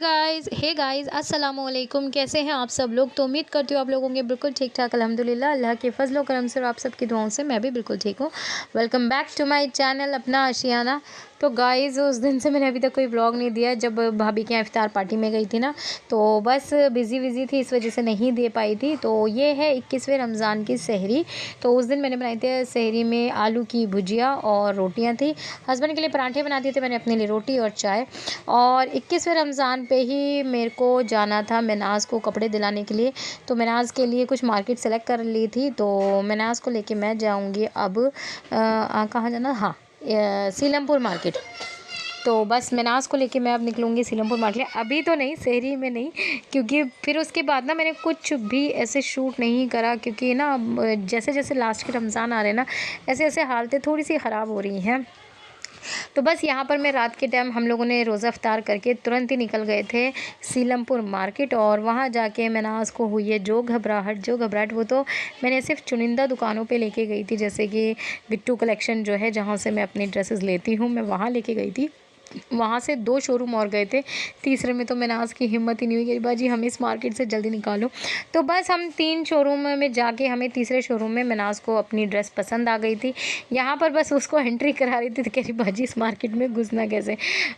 Guys अस्सलाम वालेकुम। कैसे हैं आप सब लोग। तो उम्मीद करती हूँ आप लोग होंगे बिल्कुल ठीक ठाक। अल्हम्दुलिल्लाह अल्लाह के फजल व करम से और आप सबकी दुआओं से मैं भी बिल्कुल ठीक हूँ। Welcome back to my channel Apna Aashiyana. तो गाइस उस दिन से मैंने अभी तक कोई व्लॉग नहीं दिया जब भाभी के यहाँ इफ्तार पार्टी में गई थी ना, तो बस बिज़ी थी, इस वजह से नहीं दे पाई थी। तो ये है 21वें रमज़ान की सहरी। तो उस दिन मैंने बनाई थी सहरी में आलू की भुजिया और रोटियाँ थी। हस्बैंड के लिए पराठे बना दिए थे मैंने, अपने लिए रोटी और चाय। और 21वें रमज़ान पे ही मेरे को जाना था मनाज़ को कपड़े दिलाने के लिए। तो मनाज़ के लिए कुछ मार्केट सेलेक्ट कर ली थी। तो मनाज़ को लेके मैं जाऊंगी अब कहाँ जाना, हाँ सीलमपुर मार्केट। तो बस मनाज़ को लेके मैं अब निकलूँगी सीलमपुर मार्केट। अभी तो नहीं, सहरी में नहीं, क्योंकि फिर उसके बाद ना मैंने कुछ भी ऐसे शूट नहीं करा, क्योंकि ना जैसे जैसे लास्ट के रमज़ान आ रहे हैं ना, ऐसे ऐसे हालतें थोड़ी सी ख़राब हो रही हैं। तो बस यहाँ पर मैं रात के टाइम हम लोगों ने रोज़ा इफ्तार करके तुरंत ही निकल गए थे सीलमपुर मार्केट। और वहाँ जाके मनाज़ को हुई है जो घबराहट, वो तो मैंने सिर्फ चुनिंदा दुकानों पे लेके गई थी, जैसे कि बिट्टू कलेक्शन जो है जहाँ से मैं अपनी ड्रेसेस लेती हूँ, मैं वहाँ लेके गई थी। वहाँ से 2 शोरूम और गए थे, तीसरे में तो मनाज़ की हिम्मत ही नहीं हुई कि बाजी हमें इस मार्केट से जल्दी निकालो। तो बस हम 3 शोरूम में जाके हमें तीसरे शोरूम में मनाज़ को अपनी ड्रेस पसंद आ गई थी। यहाँ पर बस उसको एंट्री करा रही थी तो कह रही बाजी इस मार्केट में घुसना कैसे।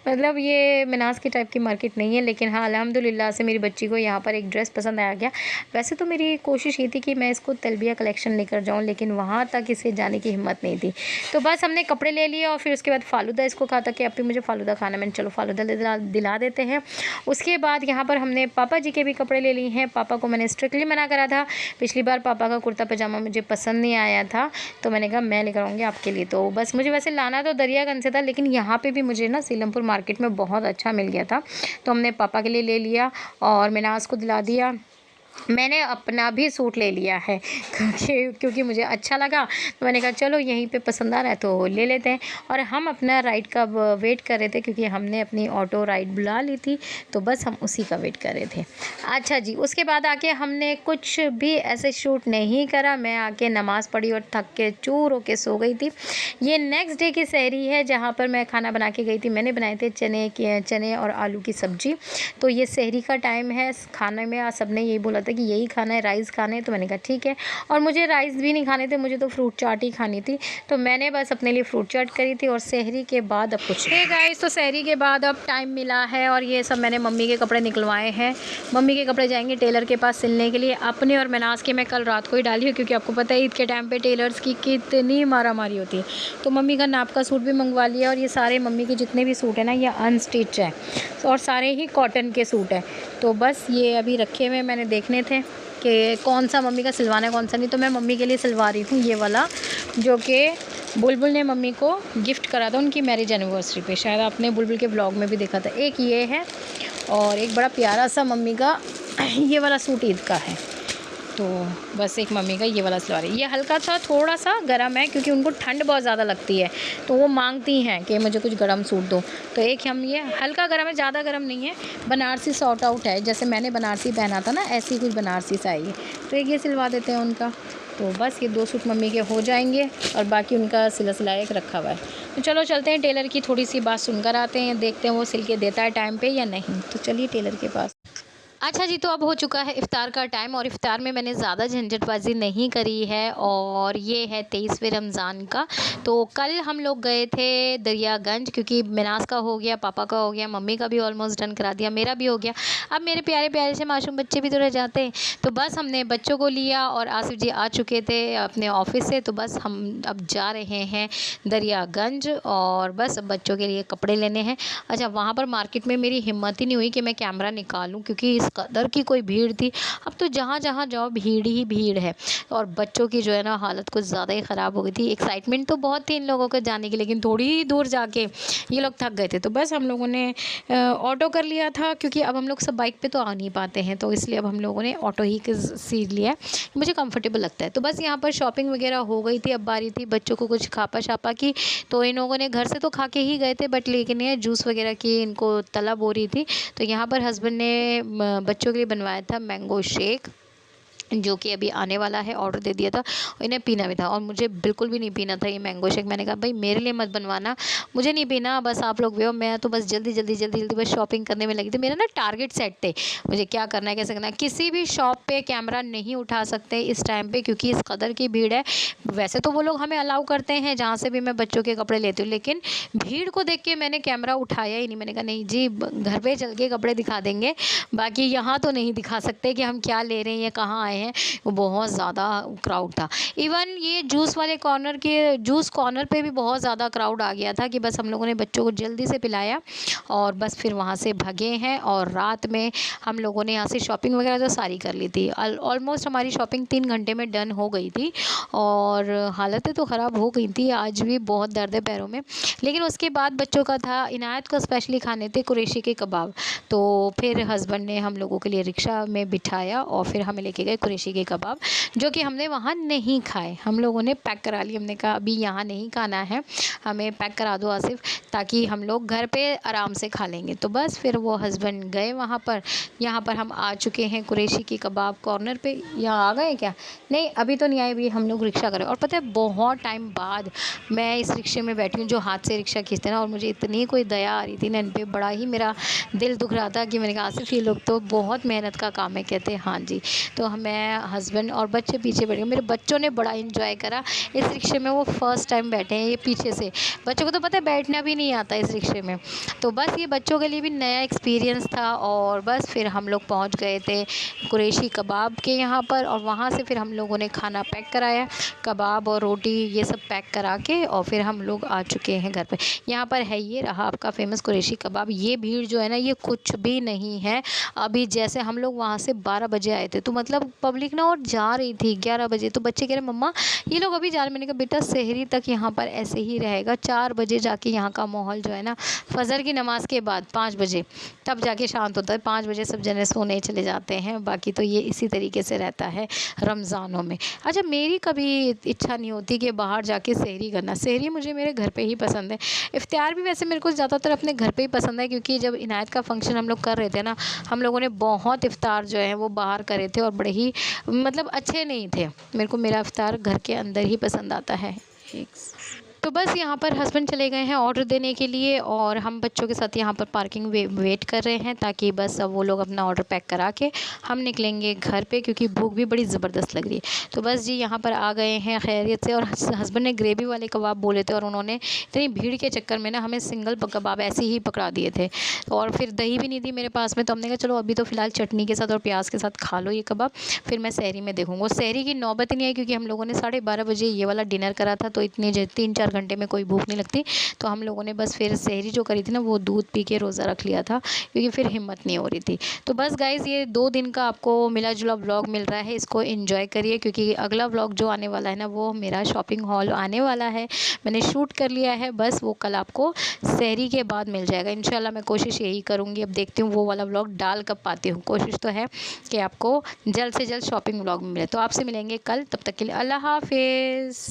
मतलब ये मनाज़ की टाइप की मार्केट नहीं है, लेकिन हाँ अल्हम्दुलिल्लाह से मेरी बच्ची को यहाँ पर एक ड्रेस पसंद आ गया। वैसे तो मेरी कोशिश ये थी कि मैं इसको तलबिया कलेक्शन लेकर जाऊँ, लेकिन वहाँ तक इसे जाने की हिम्मत नहीं थी। तो बस हमने कपड़े ले लिए और फिर उसके बाद फ़ालूदा इसको कहा था कि अब भी मुझे फ़ालूदा खाना, मैंने चलो फ़ालूदा दिला देते हैं। उसके बाद यहाँ पर हमने पापा जी के भी कपड़े ले लिए हैं। पापा को मैंने स्ट्रिक्टली मना करा था, पिछली बार पापा का कुर्ता पजामा मुझे पसंद नहीं आया था, तो मैंने कहा मैं लेकर आऊँगी आपके लिए। तो बस मुझे वैसे लाना तो दरियागंज से था, लेकिन यहाँ पे भी मुझे ना सीलमपुर मार्केट में बहुत अच्छा मिल गया था, तो हमने पापा के लिए ले लिया और मनाज़ को दिला दिया। मैंने अपना भी सूट ले लिया है क्योंकि मुझे अच्छा लगा, तो मैंने कहा चलो यहीं पे पसंद आ रहा है तो ले लेते हैं। और हम अपना राइड का वेट कर रहे थे, क्योंकि हमने अपनी ऑटो राइड बुला ली थी, तो बस हम उसी का वेट कर रहे थे। अच्छा जी, उसके बाद आके हमने कुछ भी ऐसे शूट नहीं करा। मैं आके नमाज़ पढ़ी और थक के चूर होके सो गई थी। ये नेक्स्ट डे की सहरी है जहाँ पर मैं खाना बना के गई थी। मैंने बनाए थे चने और आलू की सब्ज़ी। तो ये सहरी का टाइम है, खाने में सब ने यही बोला था कि यही खाना है, राइस खाने हैं, तो मैंने कहा ठीक है। और मुझे राइस भी नहीं खाने थे, मुझे तो फ्रूट चाट ही खानी थी, तो मैंने बस अपने लिए फ्रूट चाट करी थी। और सहरी के बाद अब कुछ गाइस, तो सहरी के बाद अब टाइम मिला है और ये सब मैंने मम्मी के कपड़े निकलवाए हैं। मम्मी के कपड़े जाएंगे टेलर के पास सिलने के लिए, अपने और मनाज़ के मैं कल रात को ही डाली हूँ, क्योंकि आपको पता है ईद के टाइम पे टेलर्स की कितनी मारामारी होती है। तो मम्मी का नाप का सूट भी मंगवा लिया, और ये सारे मम्मी के जितने भी सूट हैं ना, ये अनस्टिच है और सारे ही कॉटन के सूट हैं। तो बस ये अभी रखे हुए मैंने देखने थे कि कौन सा मम्मी का सिलवाना है कौन सा नहीं। तो मैं मम्मी के लिए सिलवा रही हूँ ये वाला, जो कि बुलबुल ने मम्मी को गिफ्ट करा था उनकी मैरिज एनिवर्सरी पे, शायद आपने बुलबुल के ब्लॉग में भी देखा था। एक ये है और एक बड़ा प्यारा सा मम्मी का ये वाला सूट ईद का है। तो बस एक मम्मी का ये वाला सलवार है, ये हल्का सा थोड़ा सा गर्म है, क्योंकि उनको ठंड बहुत ज़्यादा लगती है, तो वो मांगती हैं कि मुझे कुछ गर्म सूट दो। तो एक हम ये हल्का गर्म है, ज़्यादा गर्म नहीं है, बनारसी सॉर्ट आउट है, जैसे मैंने बनारसी पहना था ना ऐसी कुछ बनारसी सा है। तो एक ये सिलवा देते हैं उनका। तो बस ये 2 सूट मम्मी के हो जाएंगे और बाकी उनका सिला एक रखा हुआ है। तो चलो चलते हैं टेलर की थोड़ी सी बात सुनकर आते हैं, देखते हैं वो सिल के देता है टाइम पे या नहीं। तो चलिए टेलर के पास। अच्छा जी, तो अब हो चुका है इफ़्तार का टाइम, और इफ़्तार में मैंने ज़्यादा झंझटबाजी नहीं करी है, और ये है 23वें रमज़ान का। तो कल हम लोग गए थे दरियागंज, क्योंकि मनाज़ का हो गया, पापा का हो गया, मम्मी का भी ऑलमोस्ट डन करा दिया, मेरा भी हो गया। अब मेरे प्यारे प्यारे से मासूम बच्चे भी तो रह जाते हैं। तो बस हमने बच्चों को लिया और आसिफ जी आ चुके थे अपने ऑफिस से, तो बस हम अब जा रहे हैं दरियागंज और बस बच्चों के लिए कपड़े लेने हैं। अच्छा, वहाँ पर मार्केट में मेरी हिम्मत ही नहीं हुई कि मैं कैमरा निकालूं, क्योंकि इस कदर की कोई भीड़ थी। अब तो जहाँ जहाँ जाओ भीड़ ही भीड़ है, और बच्चों की जो है ना हालत कुछ ज़्यादा ही ख़राब हो गई थी। एक्साइटमेंट तो बहुत थी इन लोगों को जाने की, लेकिन थोड़ी ही दूर जाके ये लोग थक गए थे। तो बस हम लोगों ने ऑटो कर लिया था, क्योंकि अब हम लोग सब बाइक पे तो आ नहीं पाते हैं, तो इसलिए अब हम लोगों ने ऑटो ही सीट लिया है, मुझे कंफर्टेबल लगता है। तो बस यहाँ पर शॉपिंग वगैरह हो गई थी, अब बारी थी बच्चों को कुछ खापा शापा की। तो इन लोगों ने घर से तो खा के ही गए थे, बट लेकिन ये जूस वगैरह की इनको तलब हो रही थी। तो यहाँ पर हस्बैंड ने बच्चों के लिए बनवाया था मैंगो शेक, जो कि अभी आने वाला है, ऑर्डर दे दिया था। इन्हें पीना भी था और मुझे बिल्कुल भी नहीं पीना था ये मैंगो शेक। मैंने कहा भाई मेरे लिए मत बनवाना, मुझे नहीं पीना, बस आप लोग पियो। मैं तो बस जल्दी जल्दी जल्दी जल्दी बस शॉपिंग करने में लगी थी। मेरा ना टारगेट सेट थे, मुझे क्या करना है कैसे करना है। किसी भी शॉप पे कैमरा नहीं उठा सकते इस टाइम पे, क्योंकि इस कदर की भीड़ है। वैसे तो वो लोग हमें अलाउ करते हैं जहाँ से भी मैं बच्चों के कपड़े लेती हूँ, लेकिन भीड़ को देख के मैंने कैमरा उठाया ही नहीं। मैंने कहा नहीं जी, घर पे चल के कपड़े दिखा देंगे, बाकी यहाँ तो नहीं दिखा सकते कि हम क्या ले रहे हैं या कहाँ आए हैं। वो बहुत ज़्यादा क्राउड था। इवन ये जूस वाले कॉर्नर के जूस कॉर्नर पे भी बहुत ज़्यादा क्राउड आ गया था कि बस हम लोगों ने बच्चों को जल्दी से पिलाया और बस फिर वहाँ से भगे हैं। और रात में हम लोगों ने यहाँ से शॉपिंग वगैरह तो सारी कर ली थी। ऑलमोस्ट हमारी शॉपिंग 3 घंटे में डन हो गई थी और हालतें तो ख़राब हो गई थी, आज भी बहुत दर्द है पैरों में। लेकिन उसके बाद बच्चों का था, इनायत को स्पेशली खाने थे कुरैशी के कबाब। तो फिर हस्बैंड ने हम लोगों के लिए रिक्शा में बिठाया और फिर हमें लेके गए कुरैशी के कबाब, जो कि हमने वहाँ नहीं खाए। हम लोगों ने पैक करा लिए, हमने कहा अभी यहाँ नहीं खाना है, हमें पैक करा दो आसिफ, ताकि हम लोग घर पे आराम से खा लेंगे। तो बस फिर वो हस्बैंड गए वहाँ पर। यहाँ पर हम आ चुके हैं कुरैशी की कबाब कॉर्नर पे। यहाँ आ गए क्या? नहीं अभी तो नहीं आए, अभी हम लोग रिक्शा करें। और पता है बहुत टाइम बाद मैं इस रिक्शे में बैठी हूँ जो हाथ से रिक्शा खींचते हैं ना, और मुझे इतनी कोई दया आ रही थी ना इन पर, बड़ा ही मेरा दिल दुख रहा था कि मैंने कहा आसिफ ये लोग तो बहुत मेहनत का काम है। कहते हैं हाँ जी। तो मैं हस्बैंड और बच्चे पीछे बैठे, मेरे बच्चों ने बड़ा इंजॉय करा इस रिक्शे में। वो फर्स्ट टाइम बैठे हैं ये पीछे से, बच्चों को तो पता है बैठना भी नहीं आता इस रिक्शे में। तो बस ये बच्चों के लिए भी नया एक्सपीरियंस था। और बस फिर हम लोग पहुंच गए थे कुरैशी कबाब के यहाँ पर, और वहाँ से फिर हम लोगों ने खाना पैक कराया, कबाब और रोटी ये सब पैक करा के, और फिर हम लोग आ चुके हैं घर पे। यहाँ पर है, ये रहा आपका फेमस कुरैशी कबाब। ये भीड़ जो है ना ये कुछ भी नहीं है। अभी जैसे हम लोग वहाँ से 12 बजे आए थे, तो मतलब पब्लिक ना और जा रही थी 11 बजे। तो बच्चे कह रहे मम्मा ये लोग अभी जा रहे। मैंने कहा बेटा सहरी तक यहाँ पर ऐसे ही रहेगा, 4 बजे जाके यहाँ का माहौल जो है ना, फजर की नमाज़ के बाद 5 बजे तब जाके शांत होता है। 5 बजे सब जने सोने चले जाते हैं। बाकी तो ये इसी तरीके से रहता है रमज़ानों में। अच्छा, मेरी कभी इच्छा नहीं होती कि बाहर जाके सहरी करना। सहरी मुझे मेरे घर पे ही पसंद है। इफ्तियार भी वैसे मेरे को ज़्यादातर अपने घर पे ही पसंद है, क्योंकि जब इनायत का फंक्शन हम लोग कर रहे थे ना, हम लोगों ने बहुत इफ्तार जो है वो बाहर करे थे और बड़े ही मतलब अच्छे नहीं थे। मेरे को मेरा इफ्तार घर के अंदर ही पसंद आता है। तो बस यहाँ पर हस्बैंड चले गए हैं ऑर्डर देने के लिए, और हम बच्चों के साथ यहाँ पर पार्किंग वेट कर रहे हैं, ताकि बस अब वो लोग अपना ऑर्डर पैक करा के हम निकलेंगे घर पे, क्योंकि भूख भी बड़ी ज़बरदस्त लग रही है। तो बस जी यहाँ पर आ गए हैं खैरियत से। और हस्बैंड ने ग्रेवी वाले कबाब बोले थे, और उन्होंने इतनी भीड़ के चक्कर में ना हमें सिंगल कबाब ऐसे ही पकड़ा दिए थे। और फिर दही भी नहीं थी मेरे पास में, तो हमने कहा चलो अभी तो फ़िलहाल चटनी के साथ और प्याज के साथ खा लो ये कबाब, फिर मैं सहरी में देखूँगा। सहरी की नौबत ही नहीं आई, क्योंकि हम लोगों ने 12:30 बजे ये वाला डिनर करा था, तो इतनी 3-4 घंटे में कोई भूख नहीं लगती। तो हम लोगों ने बस फिर सहरी जो करी थी ना, वो दूध पी के रोज़ा रख लिया था, क्योंकि फिर हिम्मत नहीं हो रही थी। तो बस गाइज़ ये 2 दिन का आपको मिला जुला व्लॉग मिल रहा है, इसको एंजॉय करिए, क्योंकि अगला व्लॉग जो आने वाला है ना, वो मेरा शॉपिंग हॉल आने वाला है। मैंने शूट कर लिया है, बस वो कल आपको सहरी के बाद मिल जाएगा इंशाल्लाह। मैं कोशिश यही करूँगी, अब देखती हूँ वो वाला व्लॉग डाल कब पाती हूँ। कोशिश तो है कि आपको जल्द से जल्द शॉपिंग व्लॉग मिले। तो आपसे मिलेंगे कल, तब तक के लिए अल्लाह हाफ़िज़।